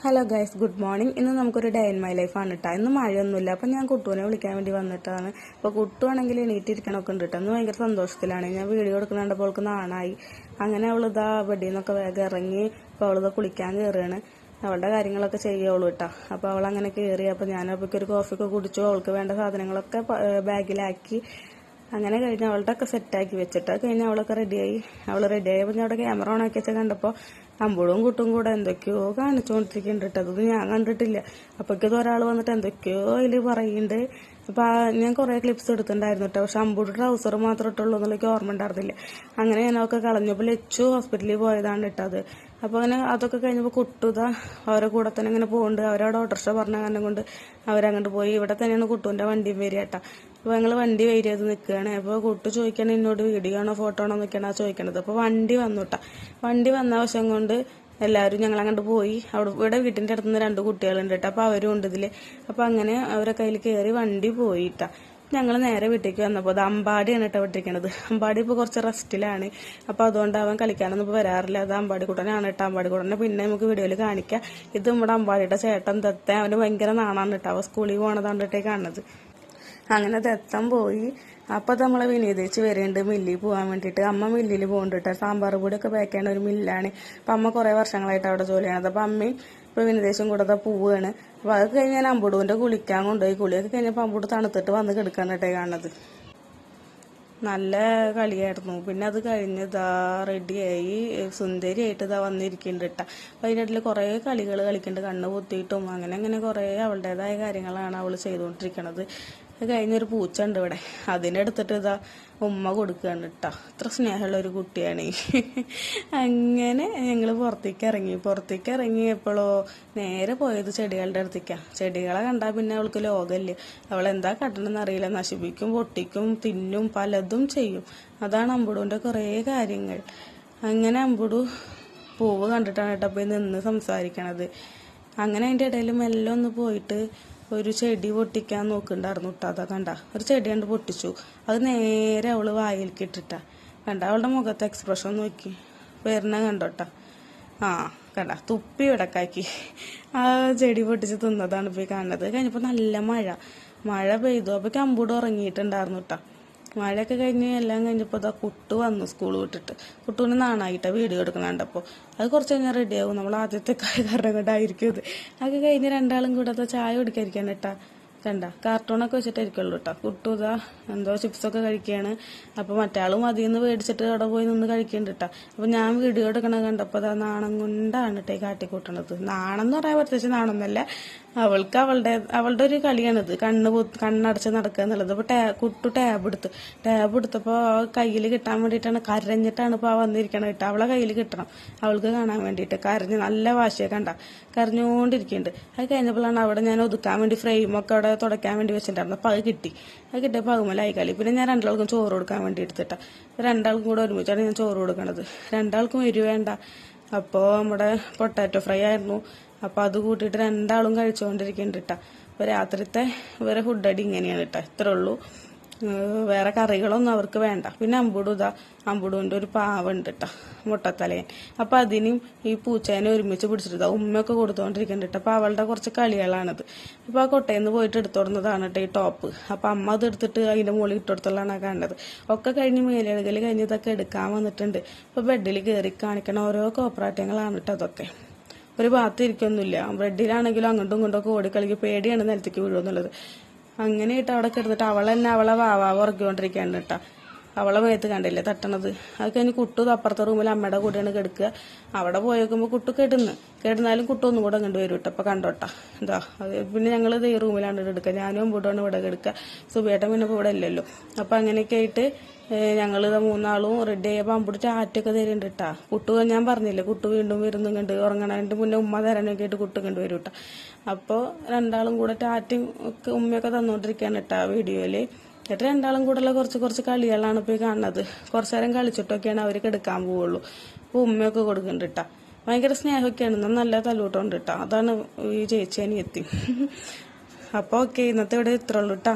Hello guys, good morning. ഇന്ന് നമുക്കൊരു day in my ലൈഫാണ് കേട്ടോ. ഇന്ന് മഴയൊന്നുമില്ല. അപ്പം ഞാൻ കുട്ടുവിനെ വിളിക്കാൻ വേണ്ടി വന്നിട്ടാണ്. അപ്പോൾ കുട്ടുവാണെങ്കിൽ എണീറ്റിരിക്കണമൊക്കെ ഉണ്ട് കേട്ടോ. ഇന്ന് ഭയങ്കര സന്തോഷത്തിലാണ്. ഞാൻ വീഡിയോ എടുക്കുന്നുണ്ടപ്പോൾ അവൾക്ക് നാണായി. അങ്ങനെ അവളിതാ ബെഡിൽ നിന്നൊക്കെ വേഗം ഇറങ്ങി. അപ്പോൾ അവളിതാ കുളിക്കാൻ കയറുകയാണ്. അവളുടെ കാര്യങ്ങളൊക്കെ ചെയ്യുള്ളൂ കേട്ടോ. അപ്പോൾ അവൾ അങ്ങനെ കയറി. അപ്പോൾ ഞാനപ്പോൾ ഒരു കോഫിയൊക്കെ കുടിച്ചു. അവൾക്ക് വേണ്ട സാധനങ്ങളൊക്കെ ബാഗിലാക്കി. അങ്ങനെ കഴിഞ്ഞ് അവളുടെ ഒക്കെ സെറ്റാക്കി വെച്ചിട്ട് കഴിഞ്ഞ് അവളൊക്കെ റെഡിയായി. അവൾ റെഡിയായപ്പോൾ ഞാൻ അവിടെ ക്യാമറ ഓൺ ആക്കി വെച്ചാൽ കണ്ടപ്പോൾ അമ്പുളും കുട്ടും കൂടെ എന്തൊക്കെയോ കാണിച്ചുകൊണ്ടിരിക്കുന്നുണ്ട് കേട്ടോ. അതൊന്നും ഞാൻ കണ്ടിട്ടില്ല. അപ്പോഴേക്കത് ഒരാൾ വന്നിട്ട് എന്തൊക്കെയോ അതിൽ പറയുന്നുണ്ട്. അപ്പോൾ ഞാൻ കുറേ ക്ലിപ്സ് എടുത്തിട്ടുണ്ടായിരുന്നു കേട്ടോ. പക്ഷെ അമ്പൂടെ ട്രൗസർ മാത്രം ഇട്ടുള്ളൂ എന്നുള്ളതൊക്കെ ഓർമ്മ ഉണ്ടായിരുന്നില്ല. അങ്ങനെ ഞാനൊക്കെ കളഞ്ഞപ്പോൾ ലച്ചു ഹോസ്പിറ്റലിൽ പോയതാണ് ഇട്ടത്. അപ്പോൾ അങ്ങനെ അതൊക്കെ കഴിഞ്ഞപ്പോൾ കുട്ടുത അവരെ കൂടെ തന്നെ ഇങ്ങനെ പോകുന്നുണ്ട്. അവരവിടെ ഓട്ടോറിക്ഷ പറഞ്ഞ കാരണം കൊണ്ട് അവരങ്ങോട്ട് പോയി. ഇവിടെ തന്നെയാണ് കുട്ടുവിൻ്റെ വണ്ടിയും വരിക കേട്ടോ. അപ്പോൾ ഞങ്ങൾ വണ്ടി വെയിറ്റ് ചെയ്ത് നിൽക്കുകയാണ്. അപ്പോൾ കുട്ടു ചോദിക്കണം എന്നോട് വീഡിയോ ആണോ ഫോട്ടോ ആണോ എന്നൊക്കെയാണ് ചോദിക്കണത്. അപ്പോൾ വണ്ടി വന്നു കേട്ടോ. വണ്ടി വന്ന വശം കൊണ്ട് എല്ലാവരും ഞങ്ങൾ അങ്ങോട്ട് പോയി. ഇവിടെ വീട്ടിൻ്റെ അടുത്തുനിന്ന് 2 കുട്ടികളുണ്ട് കേട്ടോ. അപ്പോൾ അവരും ഉണ്ട് ഇതിൽ. അപ്പോൾ അങ്ങനെ അവരെ കയ്യിൽ കയറി വണ്ടി പോയിട്ടാ. ഞങ്ങൾ നേരെ വീട്ടിലേക്ക് വന്നപ്പോൾ അത് അമ്പാടിയാണ് കേട്ടോ വിട്ടിരിക്കണത്. അമ്പാടി ഇപ്പോൾ കുറച്ച് റെസ്റ്റിലാണ്. അപ്പോൾ അതുകൊണ്ട് അവൻ കളിക്കാനൊന്നും ഇപ്പോൾ വരാറില്ല. അത് അമ്പാടി കൂട്ടനാണ് കേട്ടോ. അമ്പാടി കൂട്ടനെ പിന്നെ നമുക്ക് വീഡിയോയിൽ കാണിക്കാം. ഇത് നമ്മുടെ അമ്പാടിയുടെ ചേട്ടൻ ദത്ത. അവന് ഭയങ്കര നാണാണ് കേട്ടോ. അവൻ സ്കൂളിൽ പോകണതാണ്ടിട്ടേ കാണുന്നത്. അങ്ങനെ ദത്തം പോയി. അപ്പോൾ നമ്മളെ വിനീതേച്ച് വരുന്നുണ്ട് മില്ലിൽ പോകാൻ വേണ്ടിയിട്ട്. അമ്മ മില്ലിൽ പോകുന്നുണ്ട്. സാമ്പാർ പൊടിയൊക്കെ പാക്ക് ചെയ്യുന്ന ഒരു മില്ലാണ്. അപ്പം അമ്മ കുറേ വർഷങ്ങളായിട്ട് അവിടെ ജോലി ചെയ്യണത്. അപ്പം അമ്മയും ഇപ്പോൾ വിനീതേശും കൂടെ പോവുകയാണ്. അപ്പോൾ അത് കഴിഞ്ഞ് ഞാൻ അമ്പുടുവിൻ്റെ കുളിക്കാൻ കൊണ്ടുപോയി. കുളിയൊക്കെ കഴിഞ്ഞപ്പോൾ അമ്പുട് തണുത്തിട്ട് വന്ന് കിടക്കാനായിട്ടേ കാണുന്നത്. നല്ല കളിയായിരുന്നു. പിന്നെ അത് കഴിഞ്ഞ് റെഡിയായി സുന്ദരിയായിട്ട് വന്നിരിക്കുന്നുണ്ട് കേട്ടോ. അപ്പം അതിൻ്റെ ഇടയിൽ കുറേ കളികൾ കളിക്കുന്നുണ്ട്. കണ്ണ് പൊത്തിയിട്ടും അങ്ങനെ കുറേ അവളുടേതായ കാര്യങ്ങളാണ് അവൾ ചെയ്തുകൊണ്ടിരിക്കണത്. അത് കഴിഞ്ഞൊരു പൂച്ച ഉണ്ട് ഇവിടെ. അതിനെടുത്തിട്ട് ഉമ്മ കൊടുക്കുകയാണ് കേട്ടോ. അത്ര സ്നേഹമുള്ള ഒരു കുട്ടിയാണ്. അങ്ങനെ ഞങ്ങൾ പുറത്തേക്ക് ഇറങ്ങിയപ്പോഴോ നേരെ പോയത് ചെടികളുടെ അടുത്തേക്കാണ്. ചെടികളെ കണ്ടാൽ പിന്നെ അവൾക്ക് ലോകമില്ല. അവളെന്താ കട്ടണമെന്ന് അറിയില്ല. നശിപ്പിക്കും, പൊട്ടിക്കും, തിന്നും, പലതും ചെയ്യും. അതാണ് അമ്പുടുവിൻ്റെ കുറേ കാര്യങ്ങൾ. അങ്ങനെ അമ്പുടു പൂവ് കണ്ടിട്ടാണ് കേട്ടോ പോയി നിന്ന് സംസാരിക്കണത്. അങ്ങനെ അതിൻ്റെ ഇടയിൽ മെല്ലെ ഒന്ന് പോയിട്ട് ഒരു ചെടി പൊട്ടിക്കാൻ നോക്കുന്നുണ്ടായിരുന്നു കേട്ടോ. അതാ കണ്ട ഒരു ചെടി കണ്ട് പൊട്ടിച്ചു. അത് നേരെ അവള് വായിലേക്ക് ഇട്ടിട്ടാ. കണ്ട അവളുടെ മുഖത്തെ എക്സ്പ്രഷൻ നോക്കി വരുന്ന കണ്ടോട്ടാ. കണ്ട തുപ്പി ഇടക്കാക്കി ആ ചെടി പൊട്ടിച്ച് തിന്നതാണ് പോയി കാണുന്നത്. കഴിഞ്ഞപ്പോൾ നല്ല മഴ പെയ്തു. അപ്പോൾ കമ്പൂട് ഉറങ്ങിയിട്ടുണ്ടായിരുന്നു കേട്ടോ. മഴയൊക്കെ കഴിഞ്ഞ് എല്ലാം കഴിഞ്ഞപ്പോൾ കുട്ടു വന്നു സ്കൂൾ വിട്ടിട്ട്. കുട്ടുവിന് നാണായിട്ടാ വീഡിയോ എടുക്കണുണ്ടപ്പോൾ. അത് കുറച്ച് കഴിഞ്ഞാൽ റെഡിയാവും. നമ്മൾ ആദ്യത്തെ കാരണം കൊണ്ടായിരിക്കും ഇത്. അതൊക്കെ കഴിഞ്ഞ് 2 കൂടെ ചായ കുടിക്കാതിരിക്കാൻ കേട്ടാ. കണ്ട കാർട്ടൂണൊക്കെ വെച്ചിട്ടായിരിക്കുള്ളൂ കേട്ടോ. കുട്ടു എന്തോ ചിപ്സൊക്കെ കഴിക്കുകയാണ്. അപ്പോൾ മറ്റാളും അതിൽ നിന്ന് മേടിച്ചിട്ട് അവിടെ പോയി നിന്ന് കഴിക്കുന്നുണ്ട് കേട്ടോ. അപ്പോൾ ഞാൻ വീഡിയോ എടുക്കണത് കണ്ടപ്പോൾ നാണം കൊണ്ടാണ് കേട്ടോ ഈ കാട്ടിക്കൂട്ടണത്. നാണം എന്ന് പറയാൻ പ്രത്യേകിച്ച് നാണമൊന്നുമല്ല. അവൾക്ക് അവളുടെ ഒരു കളിയാണിത്. കണ്ണടച്ച് നടക്കുക എന്നുള്ളത്. അപ്പോൾ കുട്ടു ടാബ് എടുത്തപ്പോൾ കയ്യിൽ കിട്ടാൻ വേണ്ടിയിട്ടാണ് കരഞ്ഞിട്ടാണ് ഇപ്പോൾ വന്നിരിക്കണത് കേട്ടോ. അവളെ കയ്യിൽ കിട്ടണം അവൾക്ക് കാണാൻ വേണ്ടിയിട്ട്. കരഞ്ഞ് നല്ല വാശിയെ കണ്ട കരഞ്ഞുകൊണ്ടിരിക്കുന്നുണ്ട്. അത് കഴിഞ്ഞപ്പോഴാണ് അവിടെ ഞാൻ ഒതുക്കാൻ വേണ്ടി ഫ്രെയിമൊക്കെ അവിടെ തുടയ്ക്കാൻ വേണ്ടി വെച്ചിട്ടുണ്ടായിരുന്നു. അപ്പോൾ അത് കിട്ടിയപ്പോൾ അതുമലായി കളി. പിന്നെ ഞാൻ 2 ചോറ് കൊടുക്കാൻ വേണ്ടി എടുത്തിട്ടാ. 2 കൂടെ ഒരുമിച്ചാണ് ഞാൻ ചോറ് കൊടുക്കണത്. 2 എരിവ് വേണ്ട. അപ്പോൾ നമ്മുടെ പൊട്ടാറ്റോ ഫ്രൈ ആയിരുന്നു. അപ്പോൾ അത് കൂട്ടിയിട്ട് 2 കഴിച്ചുകൊണ്ടിരിക്കുന്നുണ്ട് കേട്ടോ. അപ്പോൾ രാത്രിത്തെ വേറെ ഫുഡ് അടി ഇങ്ങനെയാണ് കേട്ടോ. ഇത്രേ ഉള്ളൂ. വേറെ കറികളൊന്നും അവർക്ക് വേണ്ട. പിന്നെ അമ്പുടുവിൻ്റെ ഒരു പാവുണ്ട് കേട്ടോ, മുട്ടത്തലയൻ. അപ്പം അതിനും ഈ പൂച്ചേനെ ഒരുമിച്ച് പിടിച്ചിട്ട് ഉമ്മയൊക്കെ കൊടുത്തുകൊണ്ടിരിക്കുന്നുണ്ട് കേട്ടോ. അപ്പോൾ അവളുടെ കുറച്ച് കളികളാണിത്. അപ്പോൾ ആ കൊട്ടയിൽ നിന്ന് പോയിട്ട് എടുത്തുകൊടുന്നതാണ് കേട്ടോ ഈ ടോപ്പ്. അപ്പം അമ്മ അത് എടുത്തിട്ട് അതിൻ്റെ മുകളിൽ ഇട്ടുകൊടുത്തുള്ളതാണ് കാണുന്നത്. ഒക്കെ കഴിഞ്ഞ് മേലെഴുകൽ കഴിഞ്ഞ് ഇതൊക്കെ എടുക്കാൻ വന്നിട്ടുണ്ട്. ഇപ്പോൾ ബെഡിൽ കയറി കാണിക്കണ ഓരോ കോപ്രാറ്റങ്ങളാണ് കേട്ടോ അതൊക്കെ. ഒരു ഭാഗത്ത് ഇരിക്കൊന്നുമില്ല. ബെഡിലാണെങ്കിലും അങ്ങോട്ടും ഇങ്ങോട്ടൊക്കെ ഓടിക്കളിക്കും. പേടിയാണ് നിലത്തേക്ക് വീഴുമെന്നുള്ളത്. അങ്ങനെ ഇട്ട് അവിടെ കിടന്നിട്ട് അവളെ വാവാവ് ഉറക്കിക്കൊണ്ടിരിക്കുകയാണ് കേട്ടോ. അവളെ മേത്ത് കണ്ടില്ലേ തട്ടണത്. അത് കഴിഞ്ഞ് കുട്ടു അപ്പുറത്തെ റൂമിൽ അമ്മയുടെ കൂടെയാണ് കിടക്കുക. അവിടെ പോയി നോക്കുമ്പോൾ കുട്ടു കിടന്നാലും കുട്ടു ഒന്നും കൂടെ കണ്ടു വരും കേട്ടോ. അപ്പം കണ്ടോട്ടാ അത് പിന്നെ ഞങ്ങൾ ഈ റൂമിലാണ് എടുക്കുക. ഞാനും അമ്പൂട്ടാണ് ഇവിടെ കിടക്കുക. സുബേട്ടൻ പിന്നെ ഇപ്പോൾ ഇവിടെ ഇല്ലല്ലോ. അപ്പം അങ്ങനെയൊക്കെ ആയിട്ട് ഞങ്ങൾ 3 റെഡി ആയപ്പോൾ അമ്പൂട്ട് ചാറ്റൊക്കെ തരുന്നുണ്ട് കേട്ടാ. കുട്ടു ഞാൻ പറഞ്ഞില്ലേ കുട്ടു വീണ്ടും വരുന്നും കണ്ട് ഉറങ്ങണതിൻ്റെ മുന്നേ ഉമ്മ തരാനൊക്കെ ആയിട്ട് കുട്ടു കണ്ടു വരും കേട്ടോ. അപ്പോൾ 2 കൂടെ ടാറ്റും ഒക്കെ ഉമ്മയൊക്കെ തന്നുകൊണ്ടിരിക്കുകയാണ് കേട്ടോ വീഡിയോയിൽ. എന്നിട്ട് 2 കൂടെയുള്ള കുറച്ച് കളികളാണ് ഇപ്പോൾ കാണുന്നത്. കുറച്ച് നേരം കളിച്ചിട്ടൊക്കെയാണ് അവർ കിടക്കാൻ പോവുള്ളൂ. അപ്പോൾ ഉമ്മയൊക്കെ കൊടുക്കുന്നുണ്ട് കേട്ടോ. ഭയങ്കര സ്നേഹമൊക്കെയാണ്. നല്ല തലൂട്ടമുണ്ട് കേട്ടോ. അതാണ് ഈ ചേച്ചി അനിയത്തി. അപ്പോൾ ഓക്കെ, ഇന്നത്തെ ഇവിടെ ഇത്രയുള്ളൂ കേട്ടോ.